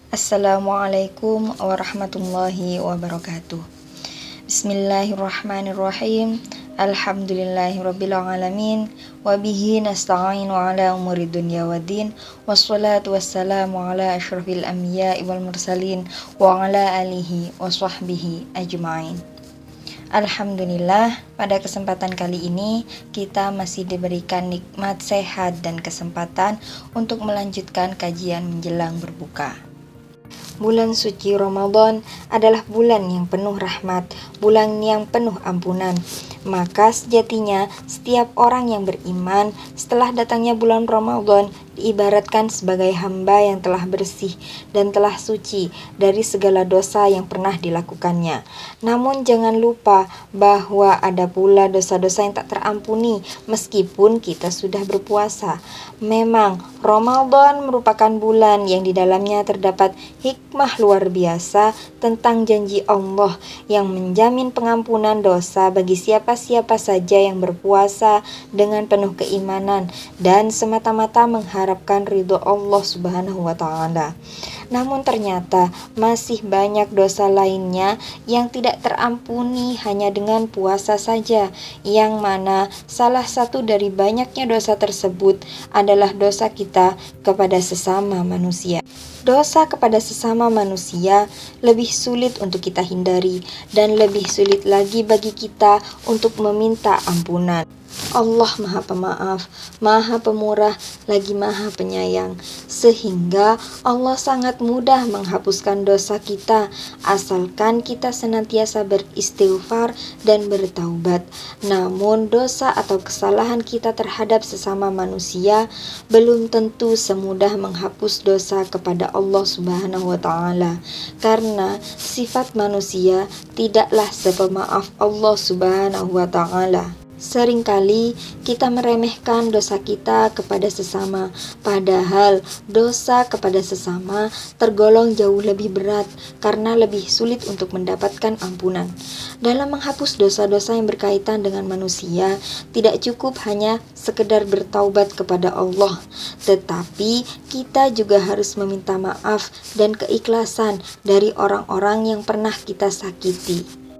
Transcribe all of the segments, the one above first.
Assalamualaikum warahmatullahi wabarakatuh. Bismillahirrahmanirrahim. Alhamdulillahirabbil alamin wa bihi nasta'inu ala umuri dunya waddin wassalatu wassalamu ala asyrafil anbiya'i wal mursalin wa ala alihi wa sahbihi ajma'in. Alhamdulillah, pada kesempatan kali ini kita masih diberikan nikmat sehat dan kesempatan untuk melanjutkan kajian menjelang berbuka. Bulan suci Ramadan adalah bulan yang penuh rahmat, bulan yang penuh ampunan. Maka sejatinya setiap orang yang beriman setelah datangnya bulan Ramadan diibaratkan sebagai hamba yang telah bersih dan telah suci dari segala dosa yang pernah dilakukannya. Namun jangan lupa bahwa ada pula dosa-dosa yang tak terampuni meskipun kita sudah berpuasa. Memang Ramadan merupakan bulan yang di dalamnya terdapat hikmah luar biasa tentang janji Allah yang menjamin pengampunan dosa bagi siapa-siapa saja yang berpuasa dengan penuh keimanan dan semata-mata mengharapkan ridho Allah Subhanahu wa Ta'ala. Namun ternyata masih banyak dosa lainnya yang tidak terampuni hanya dengan puasa saja, yang mana salah satu dari banyaknya dosa tersebut adalah dosa kita kepada sesama manusia. Dosa kepada sesama manusia lebih sulit untuk kita hindari dan lebih sulit lagi bagi kita untuk meminta ampunan. Allah Maha Pemaaf, Maha Pemurah, lagi Maha Penyayang, sehingga Allah sangat mudah menghapuskan dosa kita asalkan kita senantiasa beristighfar dan bertaubat. Namun dosa atau kesalahan kita terhadap sesama manusia belum tentu semudah menghapus dosa kepada Allah Subhanahu wa Ta'ala, karena sifat manusia tidaklah sepemaaf Allah Subhanahu wa Ta'ala. Seringkali kita meremehkan dosa kita kepada sesama, padahal dosa kepada sesama tergolong jauh lebih berat karena lebih sulit untuk mendapatkan ampunan. Dalam menghapus dosa-dosa yang berkaitan dengan manusia, tidak cukup hanya sekedar bertaubat kepada Allah, tetapi kita juga harus meminta maaf dan keikhlasan dari orang-orang yang pernah kita sakiti.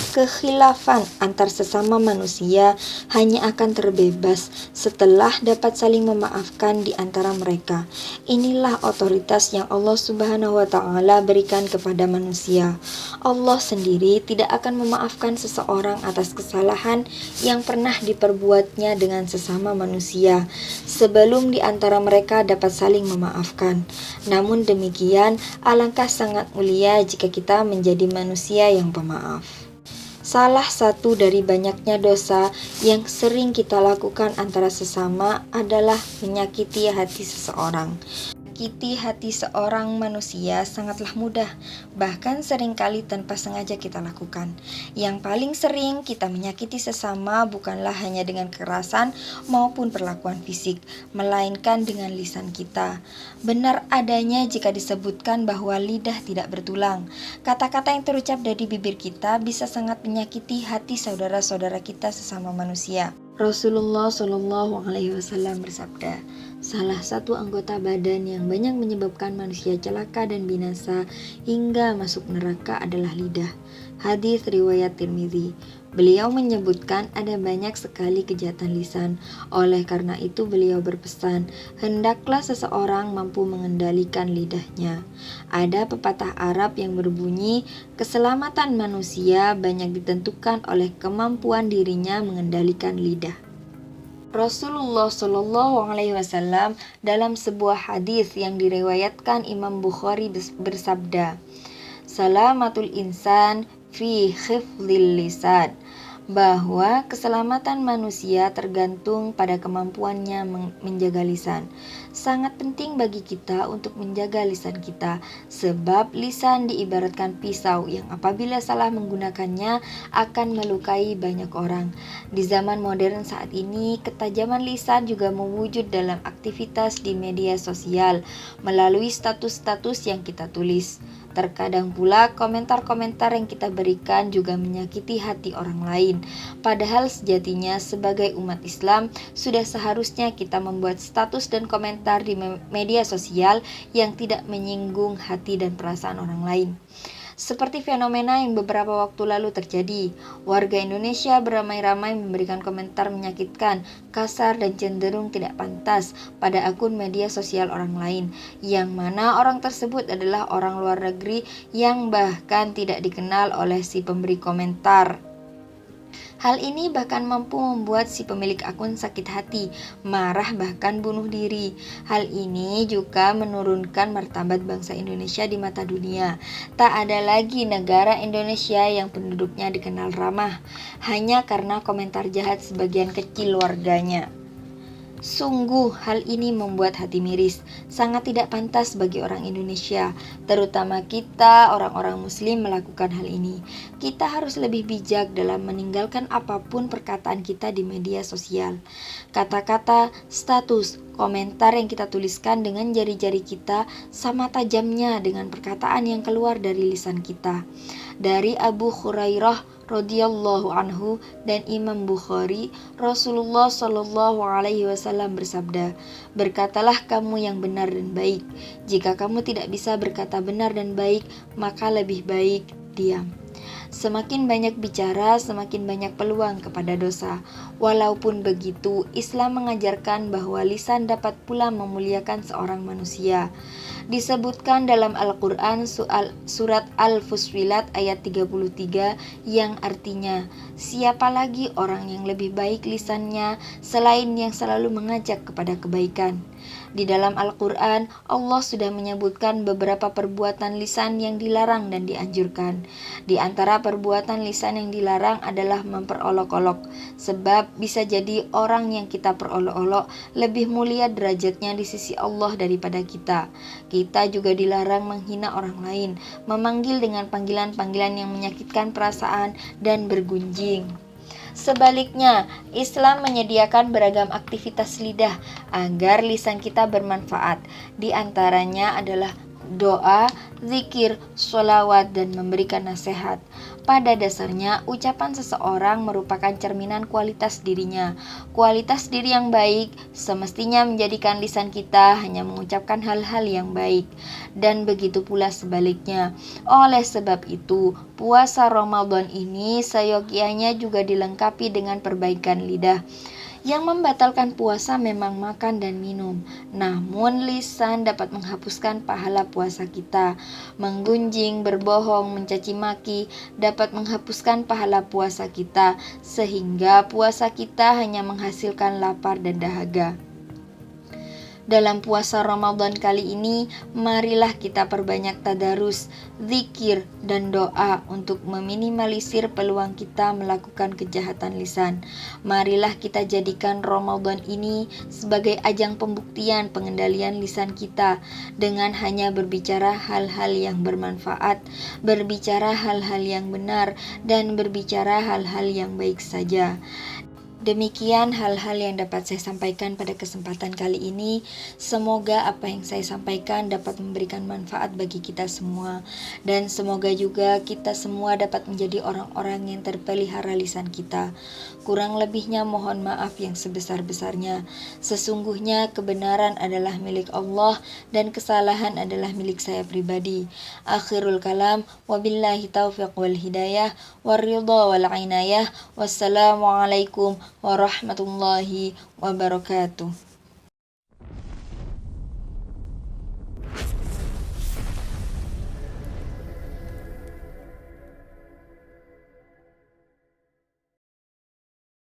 Kekhilafan antar sesama manusia hanya akan terbebas setelah dapat saling memaafkan di antara mereka. Inilah otoritas yang Allah Subhanahu wa Ta'ala berikan kepada manusia. Allah sendiri tidak akan memaafkan seseorang atas kesalahan yang pernah diperbuatnya dengan sesama manusia sebelum di antara mereka dapat saling memaafkan. Namun demikian, alangkah sangat mulia jika kita menjadi manusia yang pemaaf. Salah satu dari banyaknya dosa yang sering kita lakukan antara sesama adalah menyakiti hati seseorang. Menyakiti hati seorang manusia sangatlah mudah, bahkan seringkali tanpa sengaja kita lakukan. Yang paling sering kita menyakiti sesama bukanlah hanya dengan kekerasan maupun perlakuan fisik, melainkan dengan lisan kita. Benar adanya jika disebutkan bahwa lidah tidak bertulang. Kata-kata yang terucap dari bibir kita bisa sangat menyakiti hati saudara-saudara kita sesama manusia. Rasulullah Shallallahu Alaihi Wasallam bersabda, salah satu anggota badan yang banyak menyebabkan manusia celaka dan binasa hingga masuk neraka adalah lidah. Hadis riwayat Tirmidzi. Beliau menyebutkan ada banyak sekali kejahatan lisan. Oleh karena itu beliau berpesan, hendaklah seseorang mampu mengendalikan lidahnya. Ada pepatah Arab yang berbunyi, keselamatan manusia banyak ditentukan oleh kemampuan dirinya mengendalikan lidah. Rasulullah Shallallahu Alaihi Wasallam dalam sebuah hadis yang diriwayatkan Imam Bukhari bersabda, salamatul insan fi khifdil lisan, bahwa keselamatan manusia tergantung pada kemampuannya menjaga lisan. Sangat penting bagi kita untuk menjaga lisan kita, sebab lisan diibaratkan pisau yang apabila salah menggunakannya akan melukai banyak orang. Di zaman modern saat ini, ketajaman lisan juga mewujud dalam aktivitas di media sosial melalui status-status yang kita tulis. Terkadang pula komentar-komentar yang kita berikan juga menyakiti hati orang lain. Padahal sejatinya sebagai umat Islam sudah seharusnya kita membuat status dan komentar di media sosial yang tidak menyinggung hati dan perasaan orang lain. Seperti fenomena yang beberapa waktu lalu terjadi, warga Indonesia beramai-ramai memberikan komentar menyakitkan, kasar dan cenderung tidak pantas pada akun media sosial orang lain, yang mana orang tersebut adalah orang luar negeri yang bahkan tidak dikenal oleh si pemberi komentar. Hal ini bahkan mampu membuat si pemilik akun sakit hati, marah bahkan bunuh diri. Hal ini juga menurunkan martabat bangsa Indonesia di mata dunia. Tak ada lagi negara Indonesia yang penduduknya dikenal ramah, hanya karena komentar jahat sebagian kecil warganya. Sungguh hal ini membuat hati miris, sangat tidak pantas bagi orang Indonesia, terutama kita orang-orang muslim melakukan hal ini. Kita harus lebih bijak dalam meninggalkan apapun perkataan kita di media sosial. Kata-kata, status, komentar yang kita tuliskan dengan jari-jari kita sama tajamnya dengan perkataan yang keluar dari lisan kita. Dari Abu Hurairah radhiyallahu anhu dan Imam Bukhari, Rasulullah Shallallahu alaihi wasallam bersabda, "Berkatalah kamu yang benar dan baik. Jika kamu tidak bisa berkata benar dan baik, maka lebih baik diam." Semakin banyak bicara, semakin banyak peluang kepada dosa. Walaupun begitu, Islam mengajarkan bahwa lisan dapat pula memuliakan seorang manusia. Disebutkan dalam Al-Quran surat Al-Fussilat ayat 33 yang artinya, siapa lagi orang yang lebih baik lisannya selain yang selalu mengajak kepada kebaikan. Di dalam Al-Quran, Allah sudah menyebutkan beberapa perbuatan lisan yang dilarang dan dianjurkan. Di antara perbuatan lisan yang dilarang adalah memperolok-olok, sebab bisa jadi orang yang kita perolok-olok lebih mulia derajatnya di sisi Allah daripada kita. Kita juga dilarang menghina orang lain, memanggil dengan panggilan-panggilan yang menyakitkan perasaan, dan bergunjing. Sebaliknya, Islam menyediakan beragam aktivitas lidah agar lisan kita bermanfaat. Di antaranya adalah doa, zikir, sholawat, dan memberikan nasihat. Pada dasarnya, ucapan seseorang merupakan cerminan kualitas dirinya. Kualitas diri yang baik semestinya menjadikan lisan kita hanya mengucapkan hal-hal yang baik. Dan begitu pula sebaliknya. Oleh sebab itu, puasa Ramadan ini seyogyanya juga dilengkapi dengan perbaikan lidah. Yang membatalkan puasa memang makan dan minum, namun lisan dapat menghapuskan pahala puasa kita. Menggunjing, berbohong, mencaci maki dapat menghapuskan pahala puasa kita, sehingga puasa kita hanya menghasilkan lapar dan dahaga. Dalam puasa Ramadan kali ini, marilah kita perbanyak tadarus, zikir, dan doa untuk meminimalisir peluang kita melakukan kejahatan lisan. Marilah kita jadikan Ramadan ini sebagai ajang pembuktian pengendalian lisan kita dengan hanya berbicara hal-hal yang bermanfaat, berbicara hal-hal yang benar, dan berbicara hal-hal yang baik saja. Demikian hal-hal yang dapat saya sampaikan pada kesempatan kali ini. Semoga apa yang saya sampaikan dapat memberikan manfaat bagi kita semua. Dan semoga juga kita semua dapat menjadi orang-orang yang terpelihara lisan kita. Kurang lebihnya mohon maaf yang sebesar-besarnya. Sesungguhnya kebenaran adalah milik Allah dan kesalahan adalah milik saya pribadi. Akhirul kalam, wabillahi taufiq wal hidayah, waridha wal inayah. Wassalamualaikum warahmatullahi wabarakatuh.